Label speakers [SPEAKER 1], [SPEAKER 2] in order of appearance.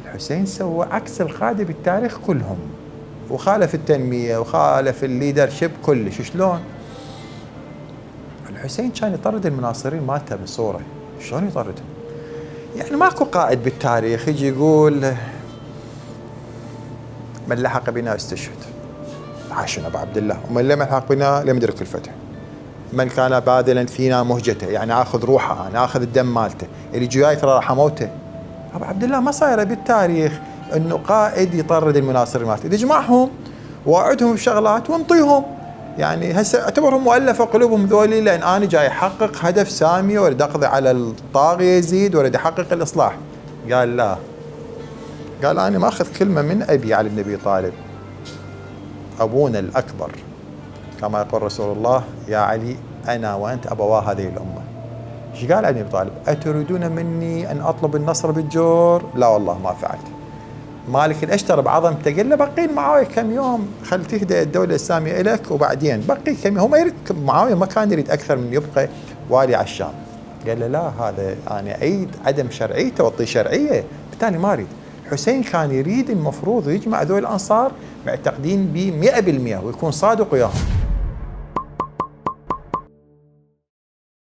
[SPEAKER 1] الحسين سوى عكس القادة بالتاريخ كلهم، وخالف التنمية وخالف الليدرشيب كلش. شلون؟ الحسين كان يطرد المناصرين مالته بالصورة. شلون يطردهم؟ يعني ماكو قائد بالتاريخ يجي يقول من لحق بنا استشهد، عاشنا ابو عبد الله، ومن لم يلحق بنا لم يدرك الفتح. من كان باذلا فينا مهجته، يعني اخذ روحه، انا اخذ الدم مالته، اللي جاي ترى راح اموته. ابو عبد الله ما صايره بالتاريخ انه قائد يطرد المناصرين مالته، يجمعهم واعدهم بشغلات وانطيهم. يعني هسه اعتبرهم مؤلفه قلوبهم ذولي، لان انا جاي احقق هدف سامي، واريد اقضي على الطاغيه يزيد، واريد احقق الاصلاح. قال لا، قال انا ما اخذ كلمه من ابي علي بن ابي طالب، ابونا الاكبر، كما يقول رسول الله يا علي انا وانت ابوا هذه الامه. ايش قال علي بن ابي طالب؟ اتريدون مني ان اطلب النصر بالجور؟ لا والله ما فعلت. مالك الاشتر بعظمته قال له بقين معاويه كم يوم، خل تهدأ الدوله الاسلاميه الك وبعدين بقي كم يوم. هو ما يريد، معاويه ما كان يريد اكثر من يبقى والي على الشام. قال له لا، هذا انا اعيد عدم شرعيته واعطيه شرعيه، بالتالي ما اريد. حسين كان يريد المفروض يجمع ذول الانصار معتقدين ب 100% ويكون صادق وياهم.